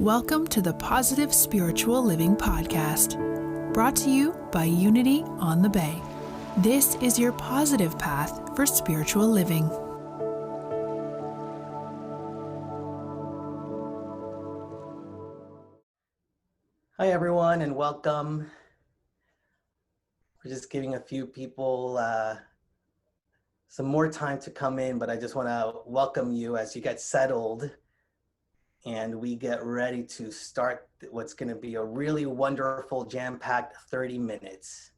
Welcome to the Positive Spiritual Living Podcast, brought to you by Unity on the Bay. This is your positive path for spiritual living. Hi, everyone, and welcome. We're just giving a few people some more time to come in, but I just want to welcome you as you get settled and we get ready to start what's going to be a really wonderful, jam-packed 30 minutes.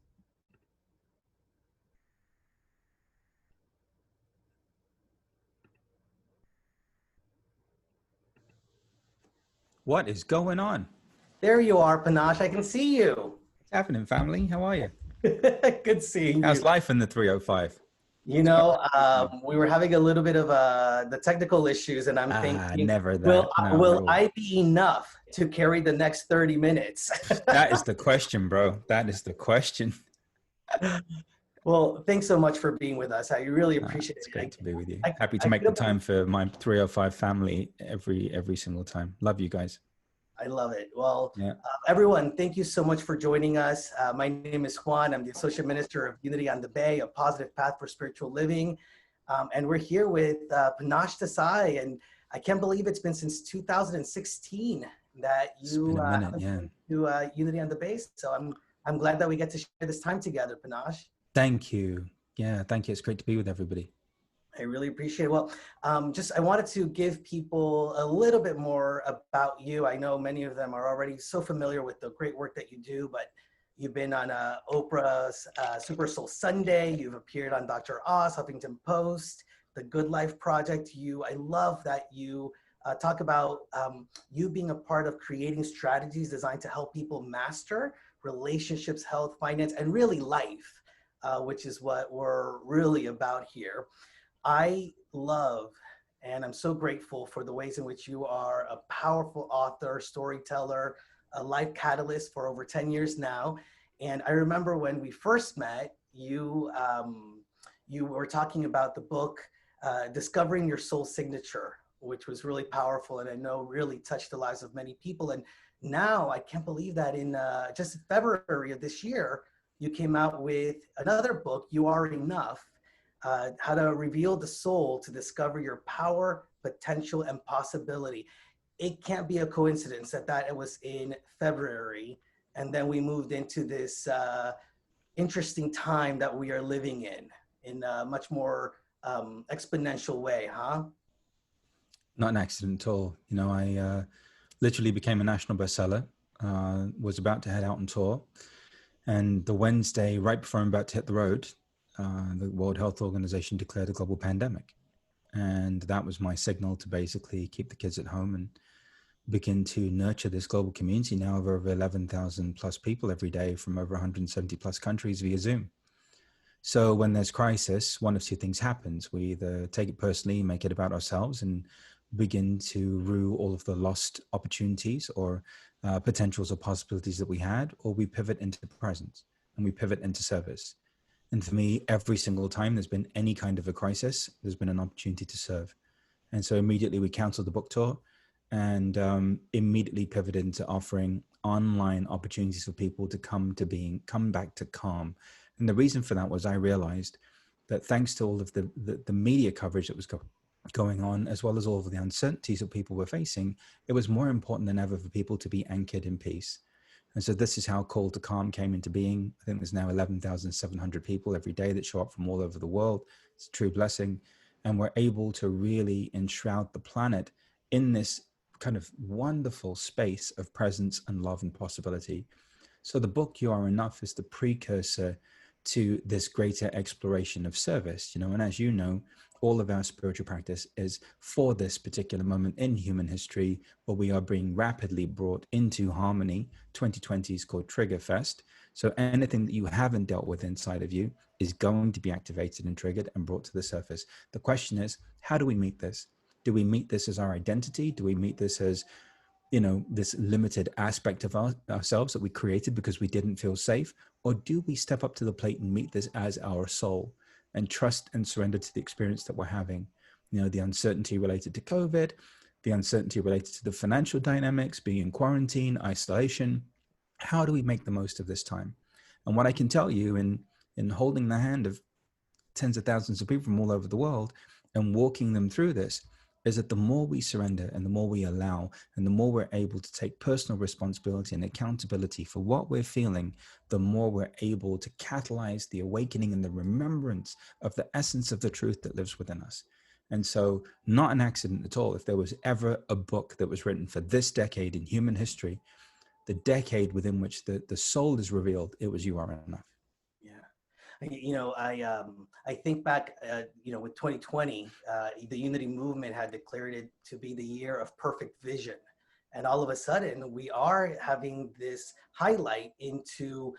What is going on? There you are, Panache. I can see you. What's happening, family? How are you? Good seeing you. How's life in the 305? You know, we were having a little bit of the technical issues, and I'm thinking, never that. Will I be enough to carry the next 30 minutes? That is the question, bro. That is the question. Well, thanks so much for being with us. I really appreciate it. It's great to be with you. Happy to make the time for my 305 family every single time. Love you guys. I love it. Well, everyone, thank you so much for joining us. My name is Juan. I'm the Associate Minister of Unity on the Bay, a positive path for spiritual living. And we're here with Panache Desai. And I can't believe it's been since 2016 that you do Unity on the Bay. So I'm glad that we get to share this time together, Panache. Thank you. Yeah, thank you. It's great to be with everybody. I really appreciate it. Well, I wanted to give people a little bit more about you. I know many of them are already so familiar with the great work that you do, but you've been on Oprah's Super Soul Sunday. You've appeared on Dr. Oz, Huffington Post, The Good Life Project. I love that you talk about you being a part of creating strategies designed to help people master relationships, health, finance, and really life, which is what we're really about here. I love, and I'm so grateful for the ways in which you are a powerful author, storyteller, a life catalyst for over 10 years now. And I remember when we first met, you were talking about the book, Discovering Your Soul Signature, which was really powerful and I know really touched the lives of many people. And now I can't believe that in just February of this year, you came out with another book, You Are Enough. How to reveal the soul to discover your power, potential, and possibility. It can't be a coincidence that it was in February, and then we moved into this interesting time that we are living in a much more exponential way, huh? Not an accident at all. You know, I literally became a national bestseller, was about to head out on tour, and the Wednesday, right before I'm about to hit the road, the World Health Organization declared a global pandemic. And that was my signal to basically keep the kids at home and begin to nurture this global community now of over 11,000 plus people every day from over 170 plus countries via Zoom. So when there's crisis, one of two things happens. We either take it personally, make it about ourselves and begin to rue all of the lost opportunities or potentials or possibilities that we had, or we pivot into presence and we pivot into service. And for me, every single time there's been any kind of a crisis, there's been an opportunity to serve. And so immediately we canceled the book tour and immediately pivoted into offering online opportunities for people to come back to calm. And the reason for that was I realized that thanks to all of the media coverage that was going on, as well as all of the uncertainties that people were facing, it was more important than ever for people to be anchored in peace. And so this is how Call to Calm came into being. I think there's now 11,700 people every day that show up from all over the world. It's a true blessing. And we're able to really enshroud the planet in this kind of wonderful space of presence and love and possibility. So the book, You Are Enough, is the precursor to this greater exploration of service, you know, and as you know, all of our spiritual practice is for this particular moment in human history where we are being rapidly brought into harmony. 2020 is called Trigger Fest. So anything that you haven't dealt with inside of you is going to be activated and triggered and brought to the surface. The question is, how do we meet this? Do we meet this as our identity? Do we meet this as, you know, this limited aspect of ourselves that we created because we didn't feel safe? Or do we step up to the plate and meet this as our soul and trust and surrender to the experience that we're having? You know, the uncertainty related to COVID, the uncertainty related to the financial dynamics, being in quarantine, isolation. How do we make the most of this time? And what I can tell you in holding the hand of tens of thousands of people from all over the world and walking them through this is that the more we surrender and the more we allow and the more we're able to take personal responsibility and accountability for what we're feeling, the more we're able to catalyze the awakening and the remembrance of the essence of the truth that lives within us. And so, not an accident at all. If there was ever a book that was written for this decade in human history, the decade within which the soul is revealed, it was You Are Enough. I think back, with 2020, the Unity movement had declared it to be the year of perfect vision. And all of a sudden, we are having this highlight into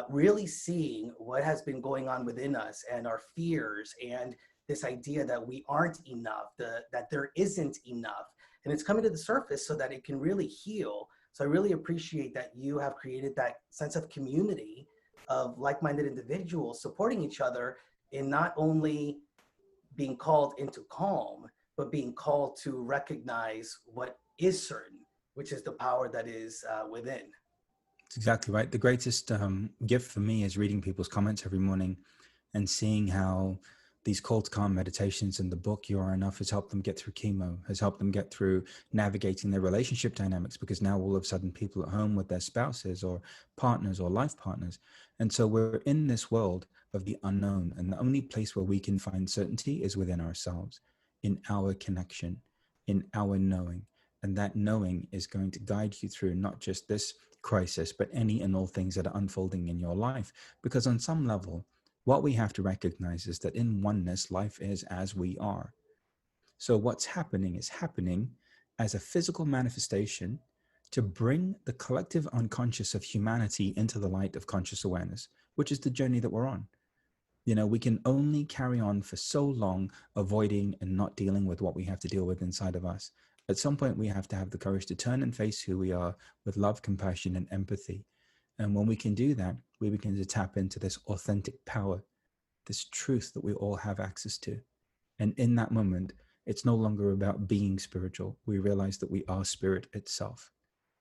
really seeing what has been going on within us and our fears and this idea that we aren't enough, that there isn't enough. And it's coming to the surface so that it can really heal. So I really appreciate that you have created that sense of community of like-minded individuals supporting each other in not only being called into calm, but being called to recognize what is certain, which is the power that is within. That's exactly right. The greatest gift for me is reading people's comments every morning and seeing how these call to calm meditations and the book You Are Enough has helped them get through chemo, has helped them get through navigating their relationship dynamics, because now all of a sudden people at home with their spouses or partners or life partners. And so we're in this world of the unknown, and the only place where we can find certainty is within ourselves, in our connection, in our knowing. And that knowing is going to guide you through not just this crisis, but any and all things that are unfolding in your life. Because on some level, what we have to recognize is that in oneness, life is as we are. So what's happening is happening as a physical manifestation to bring the collective unconscious of humanity into the light of conscious awareness, which is the journey that we're on. We can only carry on for so long avoiding and not dealing with what we have to deal with inside of us. At some point, we have to have the courage to turn and face who we are with love, compassion, and empathy. And when we can do that, we begin to tap into this authentic power, this truth that we all have access to. And in that moment, it's no longer about being spiritual. We realize that we are spirit itself.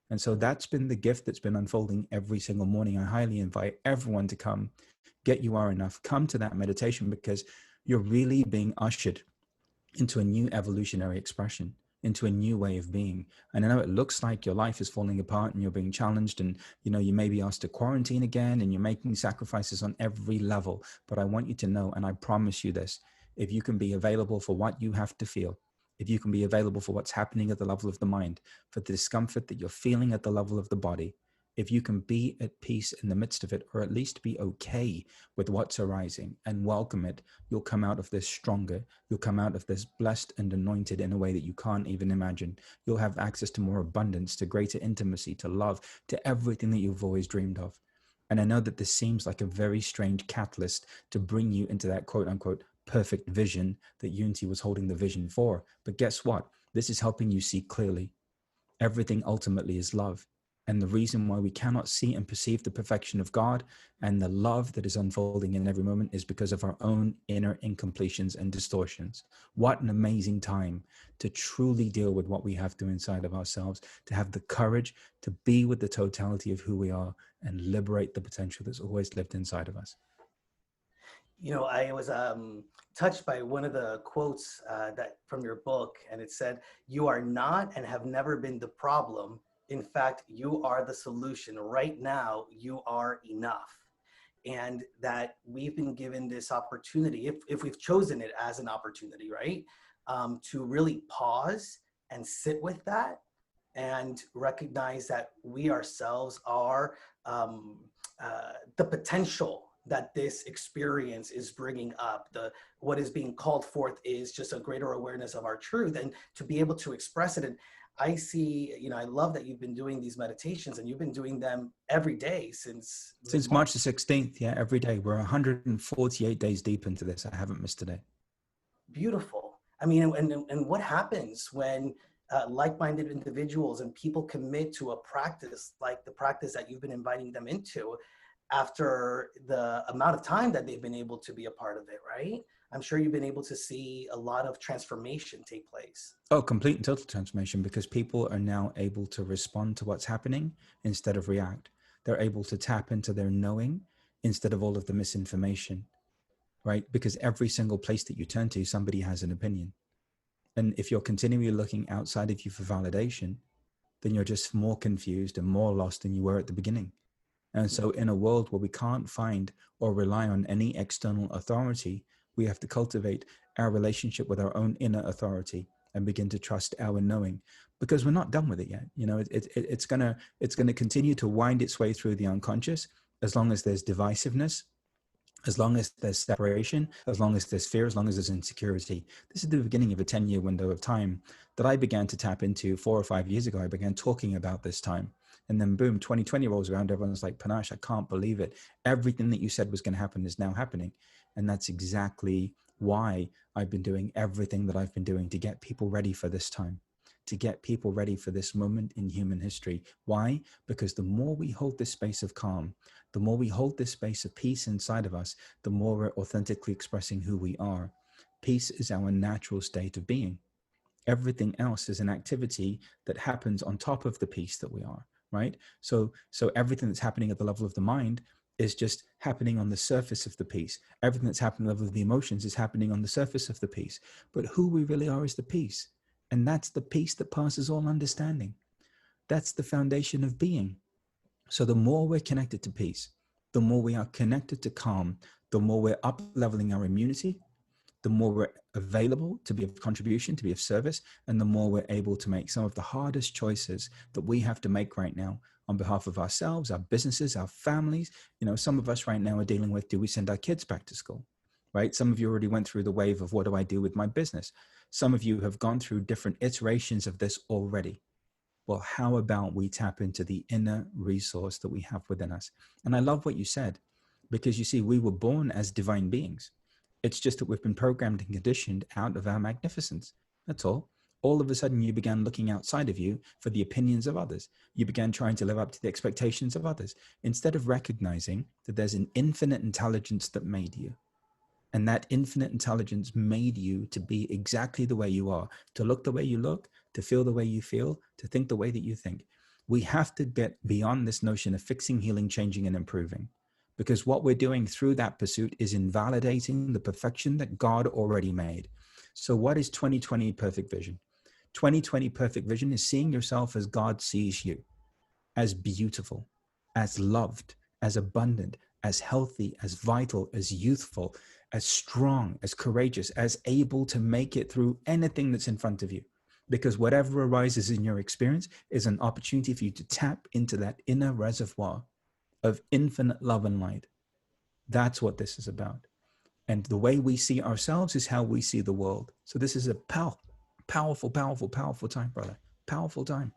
And so that's been the gift that's been unfolding every single morning. I highly invite everyone to come, get You Are Enough, come to that meditation, because you're really being ushered into a new evolutionary expression, into a new way of being. And I know it looks like your life is falling apart and you're being challenged, and you may be asked to quarantine again, and you're making sacrifices on every level. But I want you to know, and I promise you this, if you can be available for what you have to feel, if you can be available for what's happening at the level of the mind, for the discomfort that you're feeling at the level of the body, if you can be at peace in the midst of it, or at least be okay with what's arising and welcome it, you'll come out of this stronger. You'll come out of this blessed and anointed in a way that you can't even imagine. You'll have access to more abundance, to greater intimacy, to love, to everything that you've always dreamed of. And I know that this seems like a very strange catalyst to bring you into that quote unquote perfect vision that Unity was holding the vision for. But guess what? This is helping you see clearly. Everything ultimately is love. And the reason why we cannot see and perceive the perfection of God and the love that is unfolding in every moment is because of our own inner incompletions and distortions. What an amazing time to truly deal with what we have to inside of ourselves, to have the courage to be with the totality of who we are and liberate the potential that's always lived inside of us. I was touched by one of the quotes that from your book, and it said, "You are not and have never been the problem. In fact, you are the solution. Right now, you are enough." And that we've been given this opportunity, if we've chosen it as an opportunity, right, to really pause and sit with that and recognize that we ourselves are the potential that this experience is bringing up. What is being called forth is just a greater awareness of our truth, and to be able to express it. And I see, I love that you've been doing these meditations, and you've been doing them every day since March the 16th. Yeah, every day. We're 148 days deep into this. I haven't missed a day. Beautiful. I mean, and what happens when like-minded individuals and people commit to a practice like the practice that you've been inviting them into after the amount of time that they've been able to be a part of it, right? I'm sure you've been able to see a lot of transformation take place. Oh, complete and total transformation, because people are now able to respond to what's happening instead of react. They're able to tap into their knowing instead of all of the misinformation, right? Because every single place that you turn to, somebody has an opinion. And if you're continually looking outside of you for validation, then you're just more confused and more lost than you were at the beginning. And so in a world where we can't find or rely on any external authority, we have to cultivate our relationship with our own inner authority and begin to trust our knowing, because we're not done with it yet. You know, it's gonna continue to wind its way through the unconscious as long as there's divisiveness, as long as there's separation, as long as there's fear, as long as there's insecurity. This is the beginning of a 10-year window of time that I began to tap into 4 or 5 years ago. I began talking about this time. And then boom, 2020 rolls around. Everyone's like, Panache, I can't believe it. Everything that you said was going to happen is now happening. And that's exactly why I've been doing everything that I've been doing to get people ready for this time, to get people ready for this moment in human history. Why? Because the more we hold this space of calm, the more we hold this space of peace inside of us, the more we're authentically expressing who we are. Peace is our natural state of being. Everything else is an activity that happens on top of the peace that we are, right? So everything that's happening at the level of the mind is just happening on the surface of the peace. Everything that's happening at the level of the emotions is happening on the surface of the peace. But who we really are is the peace. And that's the peace that passes all understanding. That's the foundation of being. So the more we're connected to peace, the more we are connected to calm, the more we're up leveling our immunity, the more we're available to be of contribution, to be of service, and the more we're able to make some of the hardest choices that we have to make right now on behalf of ourselves, our businesses, our families. You know, some of us right now are dealing with, do we send our kids back to school, right? Some of you already went through the wave of, what do I do with my business? Some of you have gone through different iterations of this already. Well, how about we tap into the inner resource that we have within us? And I love what you said, because you see, we were born as divine beings. It's just that we've been programmed and conditioned out of our magnificence. That's all. All of a sudden, you began looking outside of you for the opinions of others. You began trying to live up to the expectations of others, instead of recognizing that there's an infinite intelligence that made you. And that infinite intelligence made you to be exactly the way you are, to look the way you look, to feel the way you feel, to think the way that you think. We have to get beyond this notion of fixing, healing, changing, and improving. Because what we're doing through that pursuit is invalidating the perfection that God already made. So what is 2020 perfect vision? 2020 perfect vision is seeing yourself as God sees you, as beautiful, as loved, as abundant, as healthy, as vital, as youthful, as strong, as courageous, as able to make it through anything that's in front of you. Because whatever arises in your experience is an opportunity for you to tap into that inner reservoir of infinite love and light. That's what this is about. And the way we see ourselves is how we see the world. So this is a powerful, powerful, powerful time, brother. Powerful time.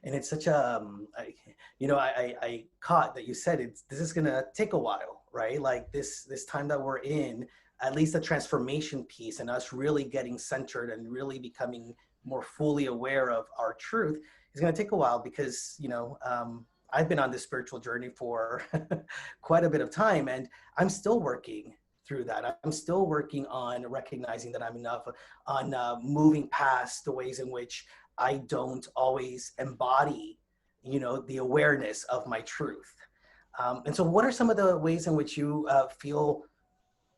And it's such a, I caught that you said this is gonna take a while, right? Like this time that we're in, at least the transformation piece and us really getting centered and really becoming more fully aware of our truth is gonna take a while, because, I've been on this spiritual journey for quite a bit of time, and I'm still working through that. I'm still working on recognizing that I'm enough, on moving past the ways in which I don't always embody, the awareness of my truth. And so what are some of the ways in which you feel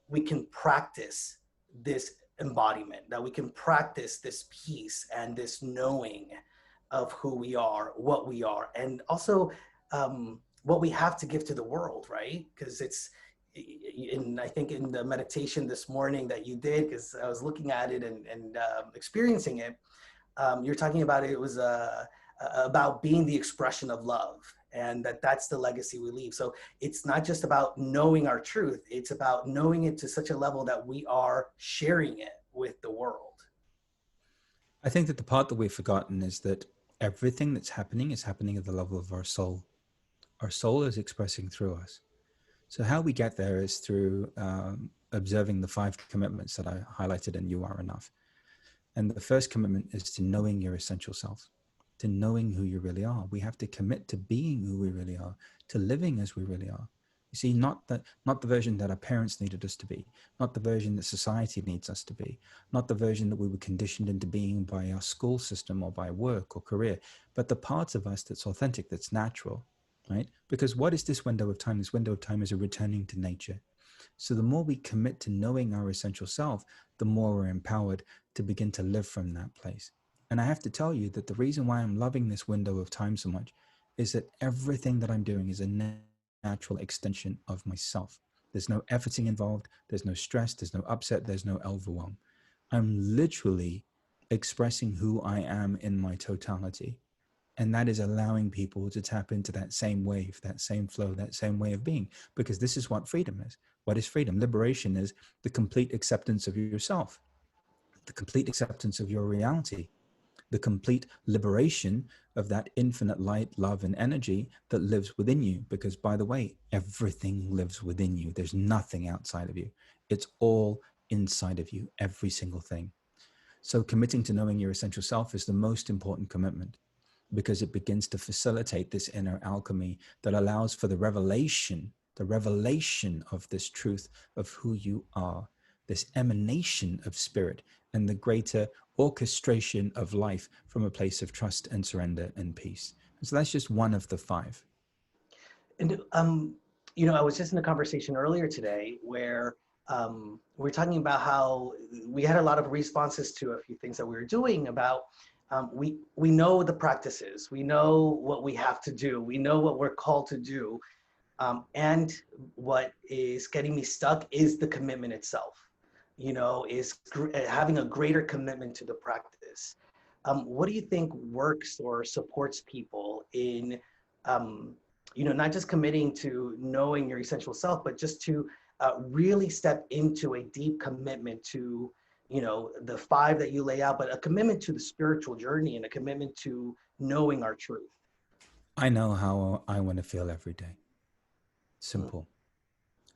we can practice this embodiment, that we can practice this peace and this knowing of who we are, what we are, and also what we have to give to the world, right? Because I think in the meditation this morning that you did, because I was looking at it and experiencing it, you're talking about it was about being the expression of love, and that's the legacy we leave. So it's not just about knowing our truth, it's about knowing it to such a level that we are sharing it with the world. I think that the part that we've forgotten is that everything that's happening is happening at the level of our soul. Our soul is expressing through us. So how we get there is through observing the 5 commitments that I highlighted in You Are Enough. And the first commitment is to knowing your essential self, to knowing who you really are. We have to commit to being who we really are, to living as we really are. You see, not the version that our parents needed us to be, not the version that society needs us to be, not the version that we were conditioned into being by our school system or by work or career, but the parts of us that's authentic, that's natural, right? Because what is this window of time? This window of time is a returning to nature. So the more we commit to knowing our essential self, the more we're empowered to begin to live from that place. And I have to tell you that the reason why I'm loving this window of time so much is that everything that I'm doing is a natural extension of myself. There's no efforting involved. There's no stress. There's no upset. There's no overwhelm. I'm literally expressing who I am in my totality. And that is allowing people to tap into that same wave, that same flow, that same way of being, because this is what freedom is. What is freedom? Liberation is the complete acceptance of yourself, the complete acceptance of your reality, the complete liberation of that infinite light, love, and energy that lives within you. Because, by the way, everything lives within you. There's nothing outside of you. It's all inside of you, every single thing. So committing to knowing your essential self is the most important commitment, because it begins to facilitate this inner alchemy that allows for the revelation of this truth of who you are, this emanation of spirit, and the greater orchestration of life from a place of trust and surrender and peace. And so that's just one of the 5. And, I was just in a conversation earlier today where we're talking about how we had a lot of responses to a few things that we were doing about we know the practices, we know what we have to do, we know what we're called to do, and what is getting me stuck is the commitment itself. Is having a greater commitment to the practice. What do you think works or supports people in, not just committing to knowing your essential self, but just to really step into a deep commitment to, the 5 that you lay out, but a commitment to the spiritual journey and a commitment to knowing our truth? I know how I want to feel every day. Simple.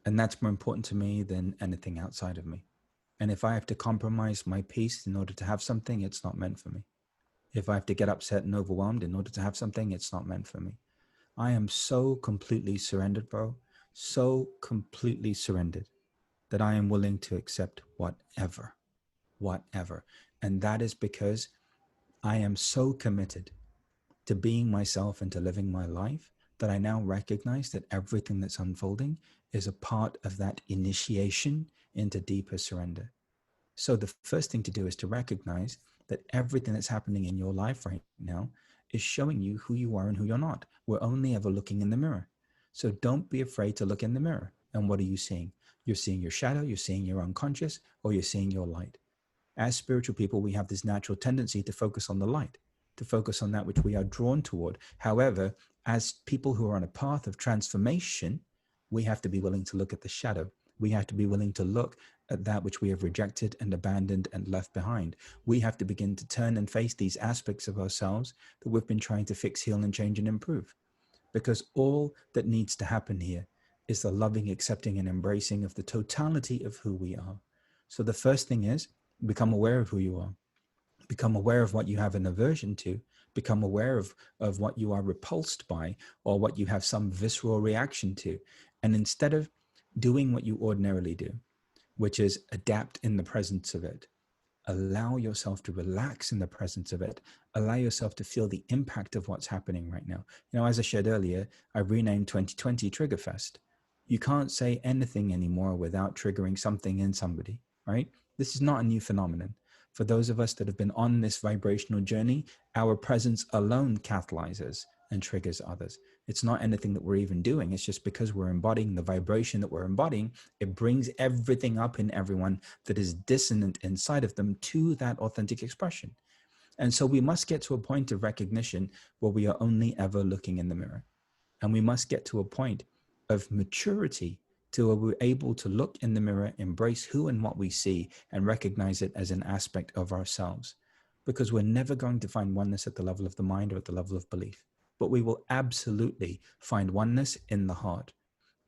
And that's more important to me than anything outside of me. And if I have to compromise my peace in order to have something, it's not meant for me. If I have to get upset and overwhelmed in order to have something, it's not meant for me. I am so completely surrendered, bro. So completely surrendered that I am willing to accept whatever. And that is because I am so committed to being myself and to living my life that I now recognize that everything that's unfolding is a part of that initiation into deeper surrender. So the first thing to do is to recognize that everything that's happening in your life right now is showing you who you are and who you're not. We're only ever looking in the mirror. So don't be afraid to look in the mirror. And what are you seeing? You're seeing your shadow, you're seeing your unconscious, or you're seeing your light. As spiritual people, we have this natural tendency to focus on the light, to focus on that which we are drawn toward. However, as people who are on a path of transformation, we have to be willing to look at the shadow. We have to be willing to look at that which we have rejected and abandoned and left behind. We have to begin to turn and face these aspects of ourselves that we've been trying to fix, heal, and change and improve. Because all that needs to happen here is the loving, accepting, and embracing of the totality of who we are. So the first thing is become aware of who you are. Become aware of what you have an aversion to. Become aware of what you are repulsed by or what you have some visceral reaction to. And instead of doing what you ordinarily do, which is adapt in the presence of it, allow yourself to relax in the presence of it. Allow yourself to feel the impact of what's happening right now. As I shared earlier, I renamed 2020 Triggerfest. You can't say anything anymore without triggering something in somebody, right? This is not a new phenomenon. For those of us that have been on this vibrational journey, our presence alone catalyzes and triggers others. It's not anything that we're even doing. It's just because we're embodying the vibration that we're embodying, it brings everything up in everyone that is dissonant inside of them to that authentic expression. And so we must get to a point of recognition where we are only ever looking in the mirror. And we must get to a point of maturity to where we're able to look in the mirror, embrace who and what we see, and recognize it as an aspect of ourselves. Because we're never going to find oneness at the level of the mind or at the level of belief. But we will absolutely find oneness in the heart.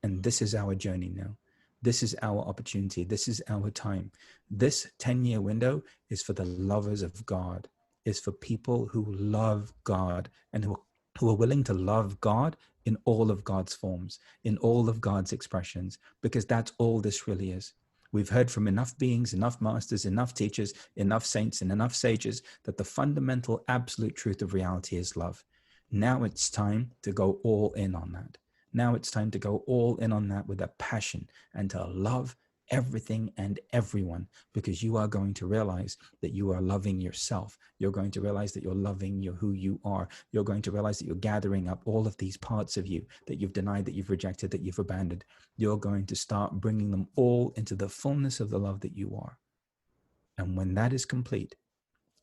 And this is our journey now. This is our opportunity. This is our time. This 10-year window is for the lovers of God, is for people who love God and who who are willing to love God in all of God's forms, in all of God's expressions, because that's all this really is. We've heard from enough beings, enough masters, enough teachers, enough saints, and enough sages that the fundamental absolute truth of reality is love. Now it's time to go all in on that. Now it's time to go all in on that with a passion and to love everything and everyone, because you are going to realize that you are loving yourself. You're going to realize that you're loving who you are. You're going to realize that you're gathering up all of these parts of you that you've denied, that you've rejected, that you've abandoned. You're going to start bringing them all into the fullness of the love that you are. And when that is complete,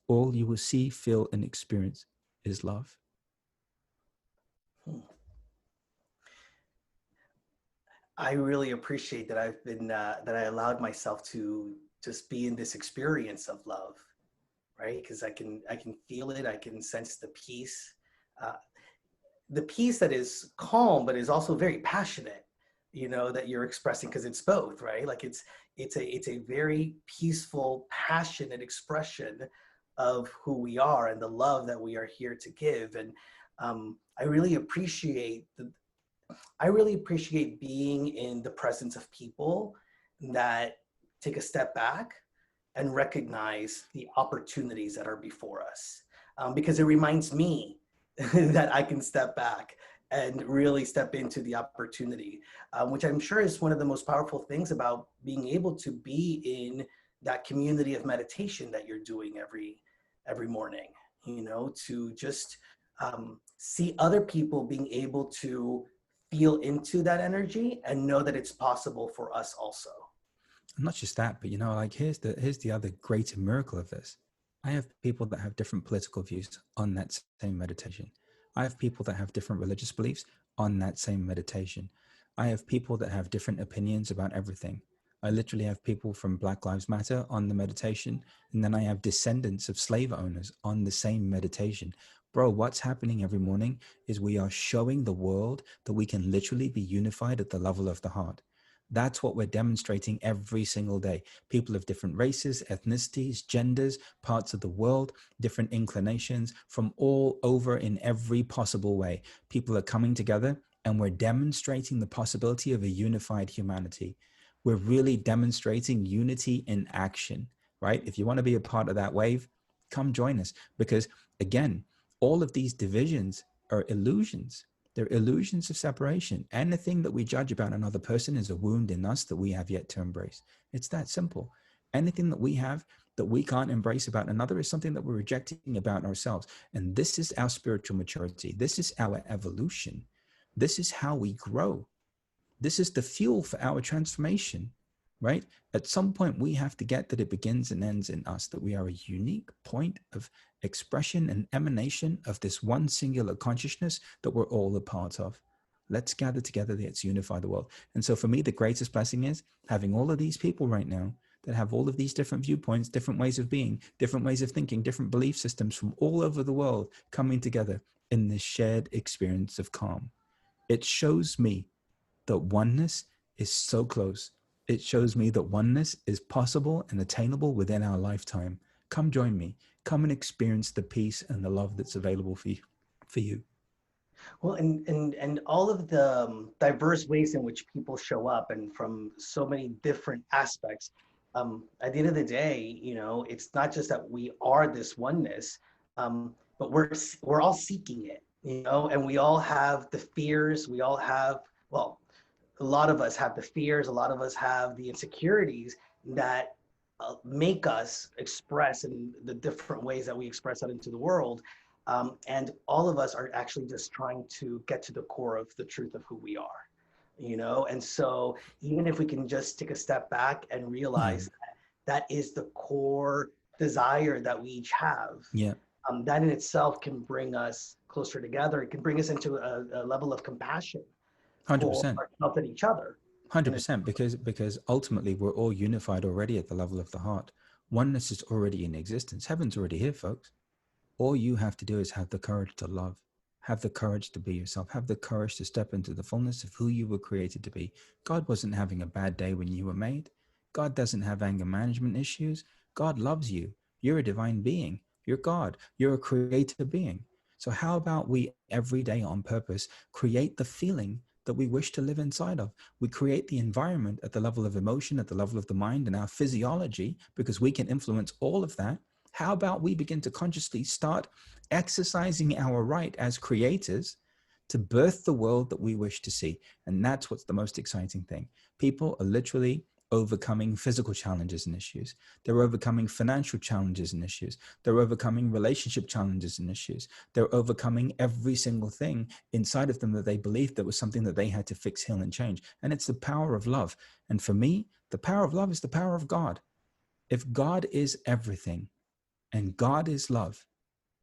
all you will see, feel, and experience is love. I really appreciate that I've been that I allowed myself to just be in this experience of love, right? Because I can feel it, I can sense uh, the peace that is calm, but is also very passionate. You know, that you're expressing, because it's both, right? Like it's a very peaceful, passionate expression of who we are and the love that we are here to give. And I really appreciate being in the presence of people that take a step back and recognize the opportunities that are before us. Because it reminds me that I can step back and really step into the opportunity, which I'm sure is one of the most powerful things about being able to be in that community of meditation that you're doing every morning, you know, to just see other people being able to feel into that energy and know that it's possible for us also. And not just that, but like here's the other greater miracle of this. I have people that have different political views on that same meditation. I have people that have different religious beliefs on that same meditation. I have people that have different opinions about everything. I literally have people from Black Lives Matter on the meditation, and then I have descendants of slave owners on the same meditation. Bro, what's happening every morning is we are showing the world that we can literally be unified at the level of the heart. That's what we're demonstrating every single day. People of different races, ethnicities, genders, parts of the world, different inclinations from all over in every possible way. People are coming together and we're demonstrating the possibility of a unified humanity. We're really demonstrating unity in action, right? If you want to be a part of that wave, come join us, because again, all of these divisions are illusions. They're illusions of separation. Anything that we judge about another person is a wound in us that we have yet to embrace. It's that simple. Anything that we have that we can't embrace about another is something that we're rejecting about ourselves. And this is our spiritual maturity. This is our evolution. This is how we grow. This is the fuel for our transformation, right? At some point, we have to get that it begins and ends in us, that we are a unique point of expression and emanation of this one singular consciousness that we're all a part of. Let's gather together, let's unify the world. And so for me, the greatest blessing is having all of these people right now that have all of these different viewpoints, different ways of being, different ways of thinking, different belief systems from all over the world coming together in this shared experience of calm. It shows me that oneness is so close. It shows me that oneness is possible and attainable within our lifetime. Come join me. Come and experience the peace and the love that's available for you. Well, and all of the diverse ways in which people show up, and from so many different aspects. At the end of the day, you know, it's not just that we are this oneness, but we're all seeking it, you know, and we all have the fears. We all have, well, a lot of us have the fears. A lot of us have the insecurities that make us express in the different ways that we express out into the world. And all of us are actually just trying to get to the core of the truth of who we are, you know? And so even if we can just take a step back and realize that is the core desire that we each have, Yeah. that in itself can bring us closer together. It can bring us into a level of compassion for 100%. ourselves and each other. 100%, because ultimately we're all unified already at the level of the heart. Oneness is already in existence. Heaven's already here, folks. All you have to do is have the courage to love, have the courage to be yourself, have the courage to step into the fullness of who you were created to be. God wasn't having a bad day when you were made. God doesn't have anger management issues. God loves you. You're a divine being. You're God. You're a creator being. So how about we every day on purpose create the feeling that we wish to live inside of? We create the environment at the level of emotion, at the level of the mind and our physiology, because we can influence all of that. How about we begin to consciously start exercising our right as creators to birth the world that we wish to see? And that's what's the most exciting thing. People are literally overcoming physical challenges and issues. They're overcoming financial challenges and issues. They're overcoming relationship challenges and issues. They're overcoming every single thing inside of them that they believed that was something that they had to fix, heal, and change. And it's the power of love. And for me, the power of love is the power of God. If God is everything and God is love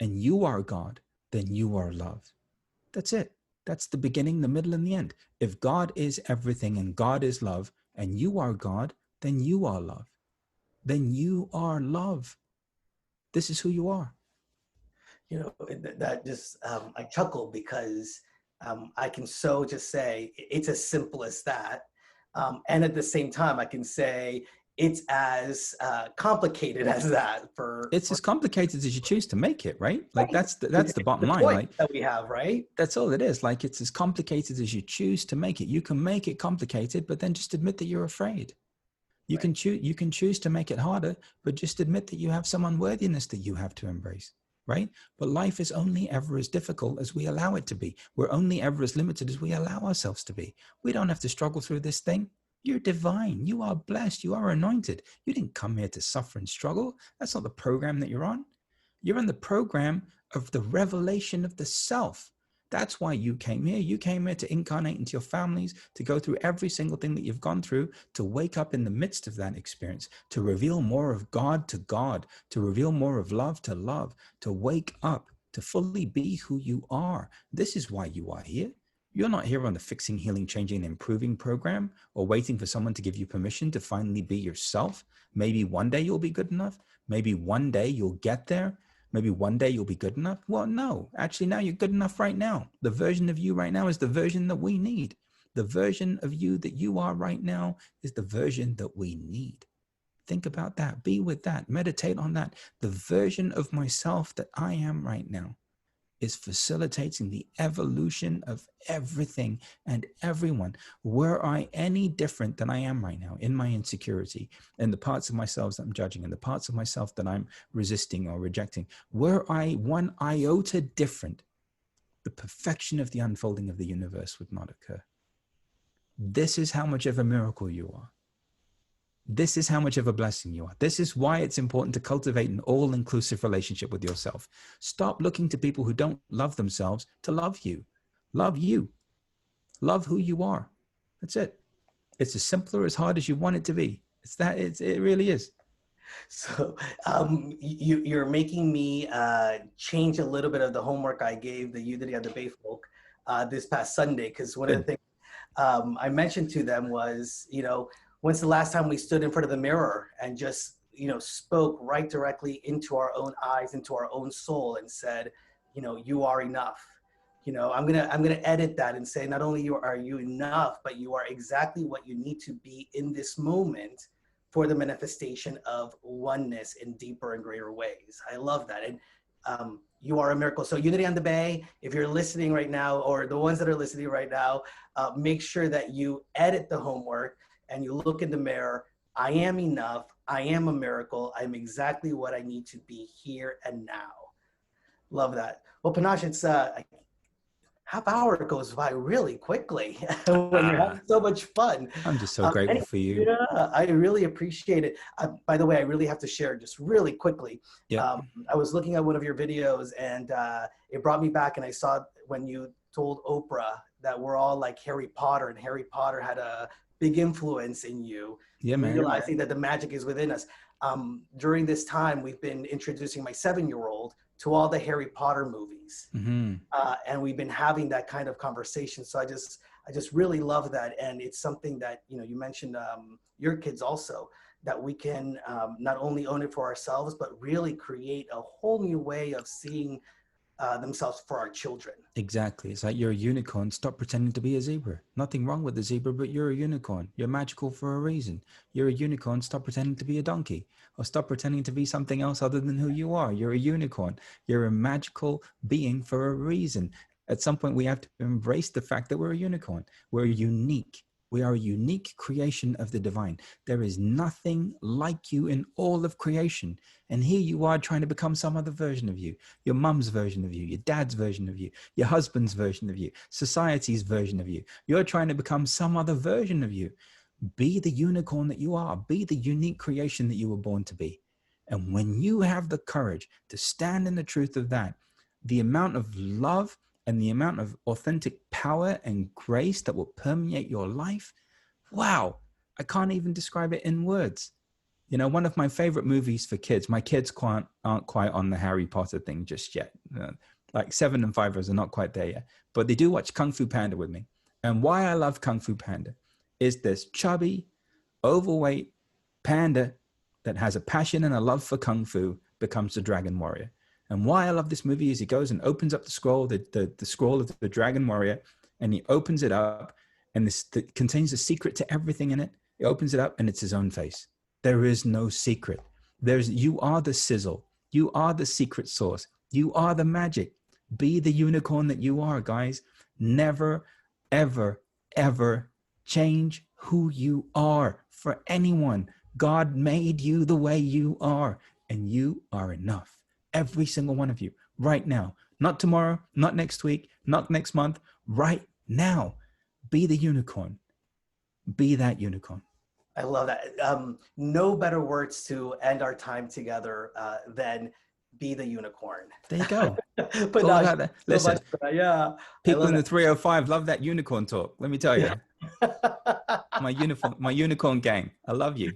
and you are God, then you are love. That's it. That's the beginning, the middle, and the end. If God is everything and God is love and you are God, then you are love. Then you are love. This is who you are. You know, that just, I chuckle because I can so just say it's as simple as that. And at the same time, I can say it's as complicated as that It's as complicated as you choose to make it, right? Like that's the bottom line. Point like that we have, right? That's all it is. Like it's as complicated as you choose to make it. You can make it complicated, but then just admit that you're afraid. You Right. can choose to make it harder, but just admit that you have some unworthiness that you have to embrace, right? But life is only ever as difficult as we allow it to be. We're only ever as limited as we allow ourselves to be. We don't have to struggle through this thing. You're divine. You are blessed. You are anointed. You didn't come here to suffer and struggle. That's not the program that you're on. You're on the program of the revelation of the self. That's why you came here. You came here to incarnate into your families, to go through every single thing that you've gone through, to wake up in the midst of that experience, to reveal more of God to God, to reveal more of love to love, to wake up, to fully be who you are. This is why you are here. You're not here on the fixing, healing, changing, and improving program or waiting for someone to give you permission to finally be yourself. Maybe one day you'll be good enough. Maybe one day you'll get there. Maybe one day you'll be good enough. Well, no, actually now you're good enough right now. The version of you right now is the version that we need. The version of you that you are right now is the version that we need. Think about that. Be with that. Meditate on that. The version of myself that I am right now is facilitating the evolution of everything and everyone. Were I any different than I am right now in my insecurity, in the parts of myself that I'm judging, in the parts of myself that I'm resisting or rejecting, were I one iota different, the perfection of the unfolding of the universe would not occur. This is how much of a miracle you are. This is how much of a blessing you are. This is why it's important to cultivate an all-inclusive relationship with yourself. Stop looking to people who don't love themselves to love you. Love you. Love who you are. That's it. It's as simple or as hard as you want it to be. It really is. So you're making me change a little bit of the homework I gave the Unity of the Bay folk this past Sunday, because one of the things I mentioned to them was, when's the last time we stood in front of the mirror and just, spoke right directly into our own eyes, into our own soul and said, you are enough. I'm gonna edit that and say, not only are you enough, but you are exactly what you need to be in this moment for the manifestation of oneness in deeper and greater ways. I love that. And you are a miracle. So Unity on the Bay, if you're listening right now, or the ones that are listening right now, make sure that you edit the homework and you look in the mirror. I am enough. I am a miracle. I'm exactly what I need to be here and now. Love that. Well, Panache, it's half hour goes by really quickly when you're having so much fun. I'm just so grateful for you. Yeah, I really appreciate it. By the way, I really have to share just really quickly. Yeah. I was looking at one of your videos and it brought me back, and I saw when you told Oprah that we're all like Harry Potter, and Harry Potter had a big influence in you. Yeah, man. Realizing that the magic is within us. During this time, we've been introducing my 7-year-old to all the Harry Potter movies. Mm-hmm. And we've been having that kind of conversation. So I just really love that. And it's something that, you mentioned your kids also, that we can not only own it for ourselves, but really create a whole new way of seeing themselves for our children. Exactly. It's like you're a unicorn. Stop pretending to be a zebra. Nothing wrong with the zebra, but you're a unicorn. You're magical for a reason. You're a unicorn. Stop pretending to be a donkey, or stop pretending to be something else other than who you are. You're a unicorn. You're a magical being for a reason. At some point, we have to embrace the fact that we're a unicorn. We're unique. We are a unique creation of the divine. There is nothing like you in all of creation. And here you are trying to become some other version of you, your mum's version of you, your dad's version of you, your husband's version of you, society's version of you. You're trying to become some other version of you. Be the unicorn that you are. Be the unique creation that you were born to be. And when you have the courage to stand in the truth of that, the amount of love and the amount of authentic power and grace that will permeate your life, wow, I can't even describe it in words. You know, one of my favorite movies for kids, my kids aren't quite on the Harry Potter thing just yet. Like 7 and 5 are not quite there yet, but they do watch Kung Fu Panda with me. And why I love Kung Fu Panda is this chubby, overweight panda that has a passion and a love for Kung Fu becomes the Dragon Warrior. And why I love this movie is he goes and opens up the scroll, the scroll of the Dragon Warrior, and he opens it up, and this contains a secret to everything in it. He opens it up, and it's his own face. There is no secret. You are the sizzle. You are the secret sauce. You are the magic. Be the unicorn that you are, guys. Never, ever, ever change who you are for anyone. God made you the way you are, and you are enough. Every single one of you right now, not tomorrow, not next week, not next month, right now. Be the unicorn. Be that unicorn. I love that. No better words to end our time together than be the unicorn. There you go. But listen, yeah, people in the 305 love that unicorn talk. Let me tell you. My unicorn gang. I love you.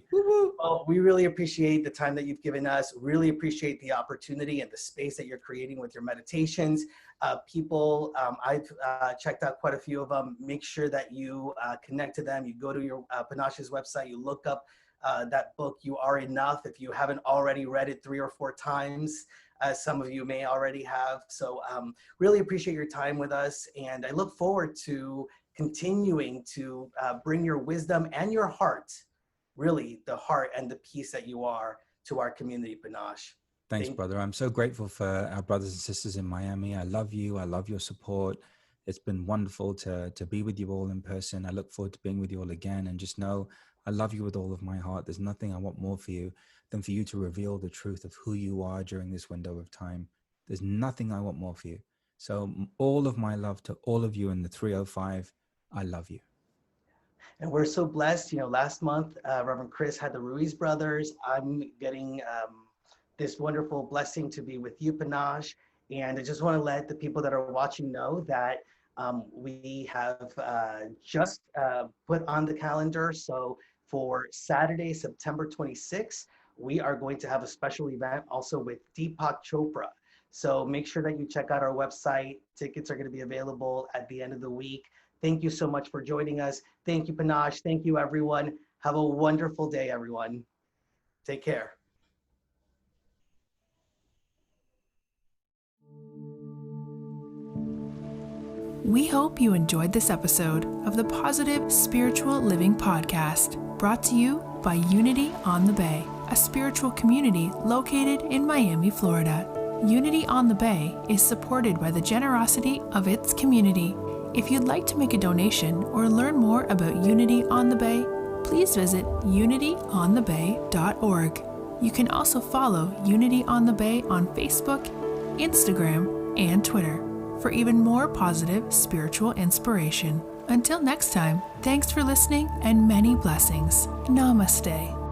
Well, we really appreciate the time that you've given us. Really appreciate the opportunity and the space that you're creating with your meditations. People, I've checked out quite a few of them. Make sure that you connect to them. You go to your Panache's website, you look up that book, You Are Enough. If you haven't already read it 3 or 4 times, some of you may already have. So really appreciate your time with us. And I look forward to continuing to bring your wisdom and your heart, really the heart and the peace that you are, to our community, Panache. Thanks, brother. I'm so grateful for our brothers and sisters in Miami. I love you. I love your support. It's been wonderful to be with you all in person. I look forward to being with you all again. And just know I love you with all of my heart. There's nothing I want more for you than for you to reveal the truth of who you are during this window of time. There's nothing I want more for you. So all of my love to all of you in the 305. I love you. And we're so blessed. You know, last month, Reverend Chris had the Ruiz brothers. I'm getting this wonderful blessing to be with you, Panache. And I just want to let the people that are watching know that we have just put on the calendar. So for Saturday, September 26th, we are going to have a special event also with Deepak Chopra. So make sure that you check out our website. Tickets are going to be available at the end of the week. Thank you so much for joining us. Thank you, Panache. Thank you, everyone. Have a wonderful day, everyone. Take care. We hope you enjoyed this episode of the Positive Spiritual Living Podcast, brought to you by Unity on the Bay, a spiritual community located in Miami, Florida. Unity on the Bay is supported by the generosity of its community. If you'd like to make a donation or learn more about Unity on the Bay, please visit unityonthebay.org. You can also follow Unity on the Bay on Facebook, Instagram, and Twitter for even more positive spiritual inspiration. Until next time, thanks for listening and many blessings. Namaste.